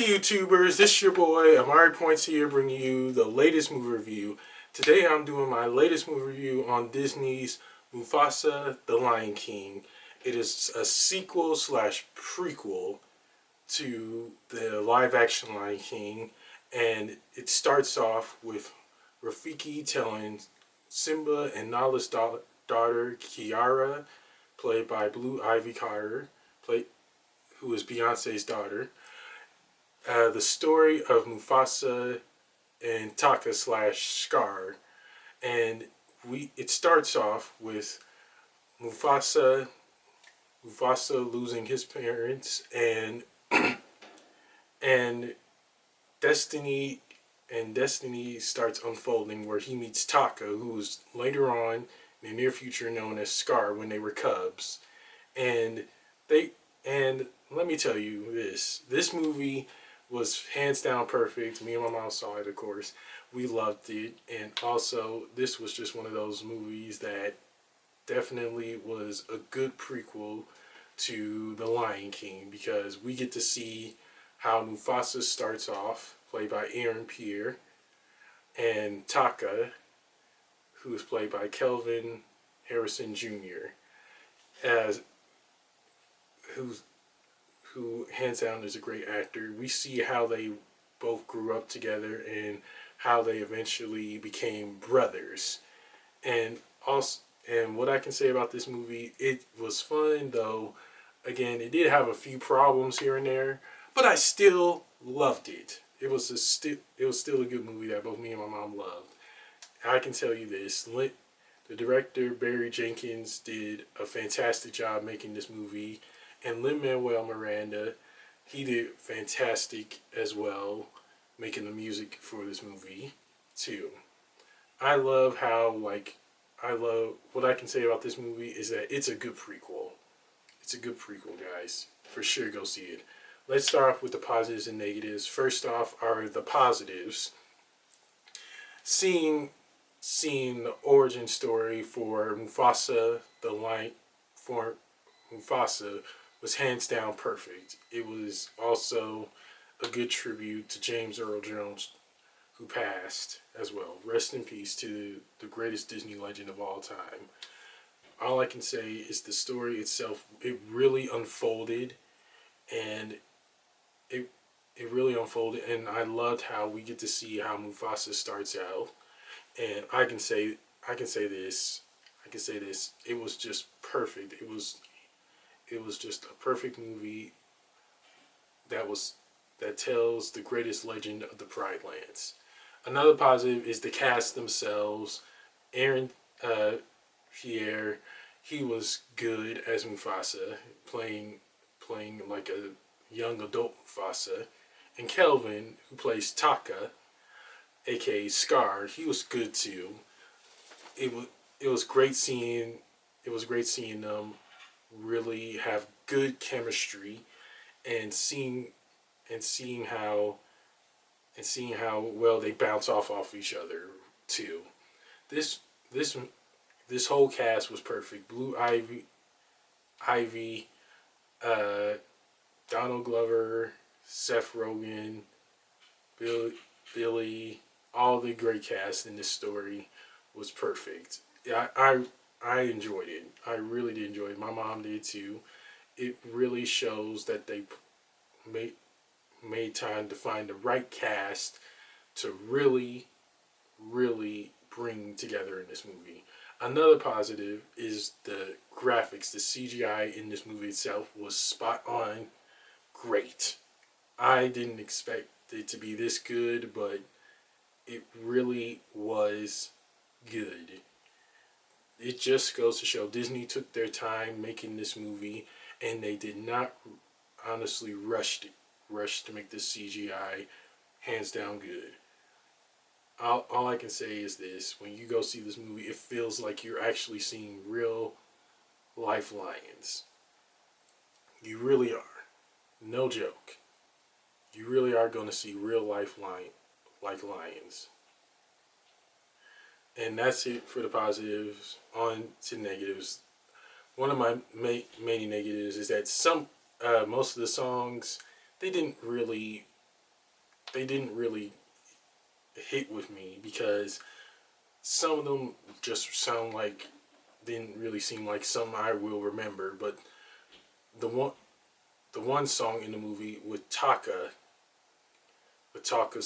YouTubers, this is your boy Amari Points here, bringing you the latest movie review. Today I'm doing my latest movie review on Disney's Mufasa, The Lion King. It is a sequel slash prequel to the live action Lion King, and it starts off with Rafiki telling Simba and Nala's daughter Kiara, played by Blue Ivy Carter, who is Beyonce's daughter, the story of Mufasa and Taka slash Scar, and it starts off with Mufasa losing his parents, and destiny destiny starts unfolding where he meets Taka, who is later on in the near future known as Scar when they were cubs, and they and let me tell you this movie was hands down perfect. Me and my mom saw it, of course. We loved it. And also, this was just one of those movies that definitely was a good prequel to The Lion King, because we get to see how Mufasa starts off, played by Aaron Pierre, and Taka, who is played by Kelvin Harrison Jr., as who hands down is a great actor. We see how they both grew up together and how they eventually became brothers. And also, and what I can say about this movie, it was fun though. Again, it did have a few problems here and there, but I still loved it. It was still a good movie that both me and my mom loved. I can tell you this: the director Barry Jenkins did a fantastic job making this movie. And Lin-Manuel Miranda, he did fantastic as well, making the music for this movie too. I love what I can say about this movie is that it's a good prequel. It's a good prequel, guys. For sure, go see it. Let's start off with the positives and negatives. First off are the positives. Seeing the origin story for Mufasa, for Mufasa, was hands down perfect. It was also a good tribute to James Earl Jones, who passed as well. Rest in peace to the greatest Disney legend of all time. All I can say is the story itself, it really unfolded, and it really unfolded, and I loved how we get to see how Mufasa starts out. And I can say this, it was just perfect. It was just a perfect movie that tells the greatest legend of the Pride Lands. Another positive is the cast themselves. Aaron Pierre, he was good as Mufasa, playing like a young adult Mufasa, and Kelvin, who plays Taka, aka Scar, he was good too. It was great seeing them really have good chemistry, and seeing how well they bounce off each other too. This this this whole cast was perfect. Blue Ivy, uh, Donald Glover, Seth Rogen, Billy, all the great cast in this story was perfect. I enjoyed it. I really did enjoy it. My mom did too. It really shows that they made time to find the right cast to really bring together in this movie. Another positive is the graphics. The CGI in this movie itself was spot on, great. I didn't expect it to be this good, but it really was good. It just goes to show Disney took their time making this movie, and they did not honestly rush to make this CGI hands down good. All I can say is this: when you go see this movie, it feels like you're actually seeing real life lions. You really are. No joke. You really are going to see real life lions. And that's it for the positives. On to negatives. One of my many negatives is that most of the songs, they didn't really they didn't really hit with me because some of them just sound like didn't really seem like something I will remember. But the one the one song in the movie with Taka's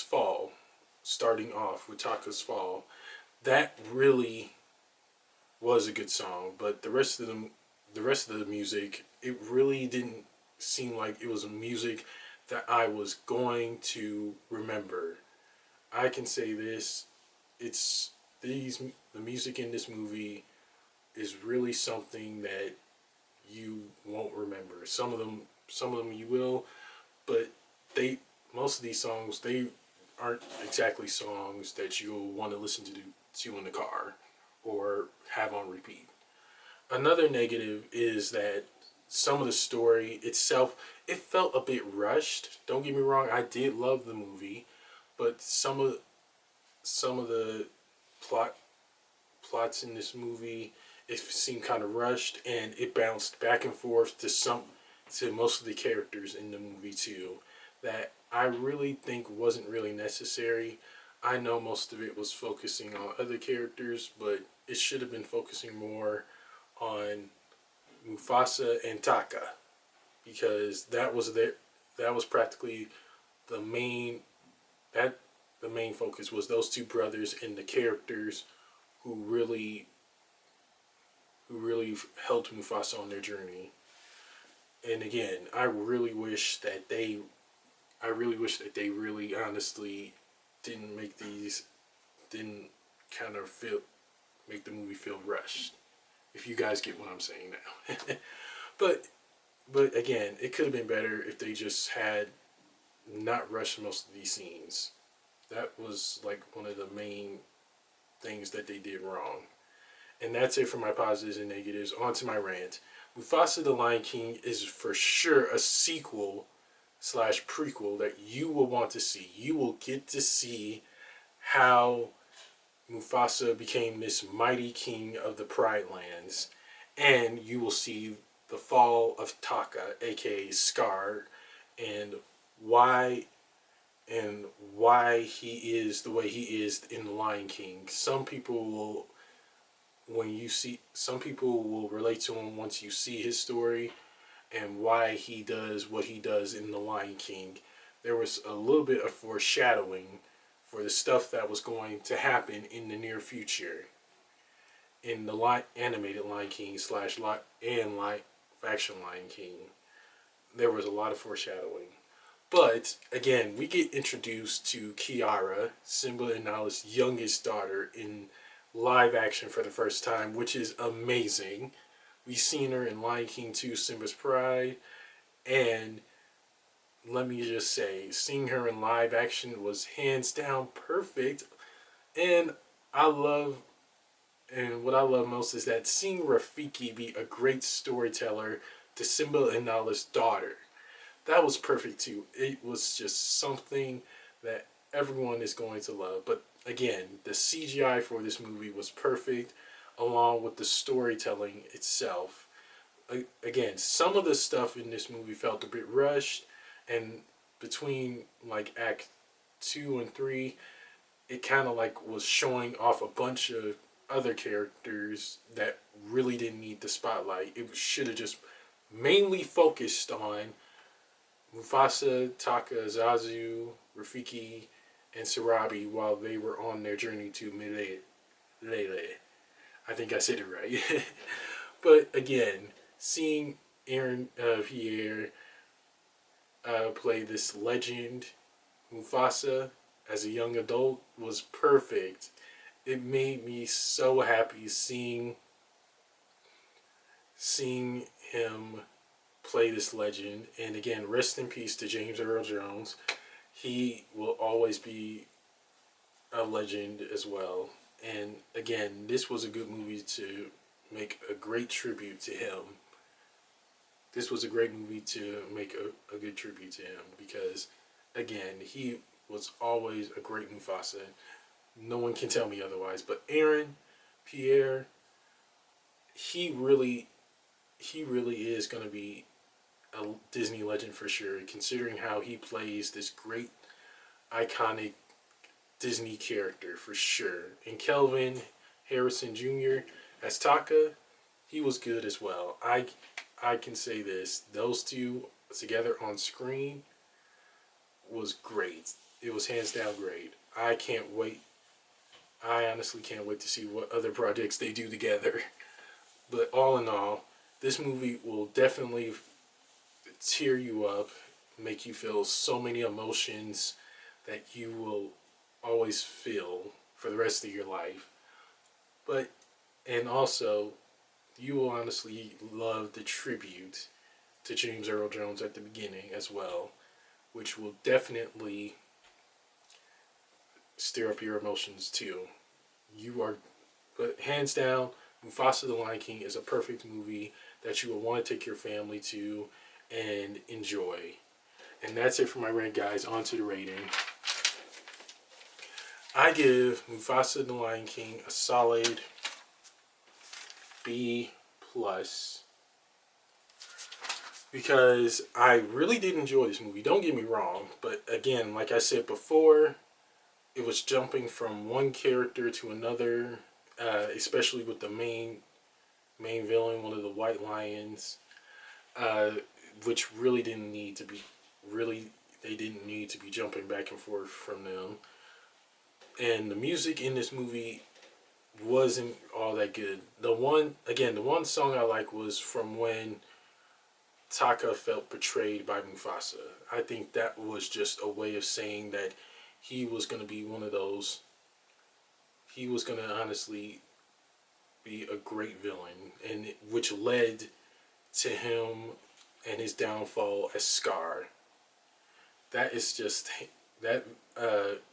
Fall, starting off with Taka's Fall, that really was a good song. But the rest of the music, it really didn't seem like it was music that I was going to remember. I can say this: it's the music in this movie is really something that you won't remember. Some of them you will, but they most of these songs they aren't exactly songs that you'll want to listen to in the car or have on repeat. Another negative is that some of the story itself it felt a bit rushed. Don't get me wrong, I did love the movie, but some of the plot plots in this movie it seemed kind of rushed and it bounced back and forth to most of the characters in the movie too that I really think wasn't really necessary. I know most of it was focusing on other characters, but it should have been focusing more on Mufasa and Taka because that was practically the main that the main focus was those two brothers and the characters who really helped Mufasa on their journey. And again, I really wish that they really honestly didn't make these didn't kind of feel make the movie feel rushed. If you guys get what I'm saying now. but but again, it could have been better if they just had not rushed most of these scenes. That was like one of the main things that they did wrong. And that's it for my positives and negatives. On to my rant. Mufasa the Lion King is for sure a sequel slash prequel that you will want to see. You will get to see how Mufasa became this mighty king of the Pride Lands, and you will see the fall of Taka, aka Scar, and why why he is the way he is in the Lion King. Some people will relate to him once you see his story and why he does what he does in The Lion King. There was a little bit of foreshadowing for the stuff that was going to happen in the near future in the animated Lion King slash and live action Lion King. There was a lot of foreshadowing. But again, we get introduced to Kiara, Simba and Nala's youngest daughter, in live action for the first time, which is amazing. We've seen her in Lion King 2, Simba's Pride, and let me just say, seeing her in live action was hands down perfect. And I love, and what I love most is that seeing Rafiki be a great storyteller to Simba and Nala's daughter. That was perfect too. It was just something that everyone is going to love. But again, the CGI for this movie was perfect, along with the storytelling itself. Again, some of the stuff in this movie felt a bit rushed, and between like Act 2 and 3, it kind of like was showing off a bunch of other characters that really didn't need the spotlight. It should have just mainly focused on Mufasa, Taka, Zazu, Rafiki, and Sarabi while they were on their journey to Lele. I think I said it right. But again, seeing Aaron Pierre play this legend, Mufasa, as a young adult was perfect. It made me so happy seeing him play this legend. And again, rest in peace to James Earl Jones. He will always be a legend as well. And again, this was a good movie to make a great tribute to him. This was a great movie to make a good tribute to him because, again, he was always a great Mufasa. No one can tell me otherwise. But Aaron Pierre, he really is going to be a Disney legend for sure, considering how he plays this great iconic Disney character for sure. And Kelvin Harrison Jr. as Taka, he was good as well. I can say this: those two together on screen was great. It was hands down great. I can't wait. I honestly can't wait to see what other projects they do together. But all in all, this movie will definitely tear you up, make you feel so many emotions that you will always feel for the rest of your life. But, and also, you will honestly love the tribute to James Earl Jones at the beginning as well, which will definitely stir up your emotions too. You are, but hands down, Mufasa the Lion King is a perfect movie that you will want to take your family to and enjoy. And that's it for my rant, guys. On to the rating. I give Mufasa the Lion King a solid B plus because I really did enjoy this movie. Don't get me wrong, but again, like I said before, it was jumping from one character to another, especially with the main villain, one of the White Lions, uh, which really didn't need to be really they didn't need to be jumping back and forth from them. And the music in this movie wasn't all that good. The one song I like was from when Taka felt betrayed by Mufasa. I think that was just a way of saying that he was going to be one of those. He was going to honestly be a great villain, and which led to him and his downfall as Scar. That is just that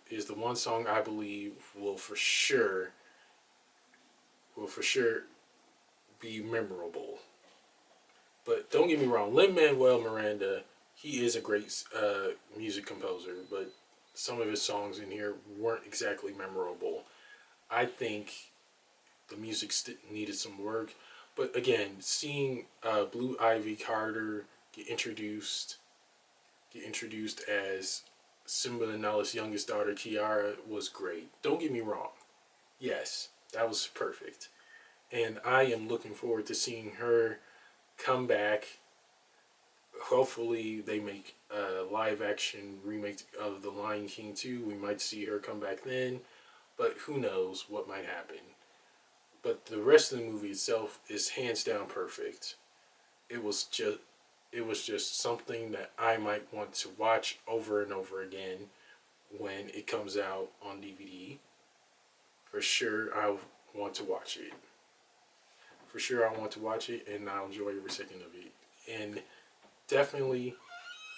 is the one song I believe will for sure be memorable. But don't get me wrong, Lin-Manuel Miranda, he is a great music composer, but some of his songs in here weren't exactly memorable. I think the music needed some work. But again, seeing Blue Ivy Carter get introduced as Simba and Nala's youngest daughter, Kiara, was great. Don't get me wrong. Yes, that was perfect. And I am looking forward to seeing her come back. Hopefully, they make a live action remake of The Lion King 2. We might see her come back then, but who knows what might happen. But the rest of the movie itself is hands down perfect. It was just something that I might want to watch over and over again when it comes out on DVD. For sure, I want to watch it. For sure, I want to watch it, and I'll enjoy every second of it. And definitely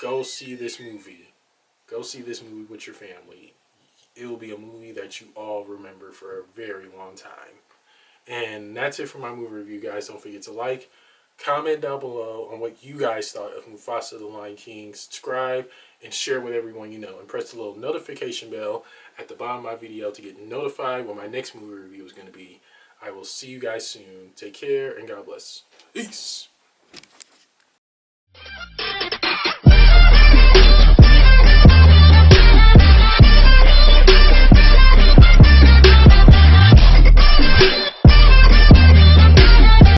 go see this movie. Go see this movie with your family. It will be a movie that you all remember for a very long time. And that's it for my movie review, guys. Don't forget to like, comment down below on what you guys thought of Mufasa the Lion King. Subscribe and share with everyone you know. And press the little notification bell at the bottom of my video to get notified when my next movie review is going to be. I will see you guys soon. Take care and God bless. Peace.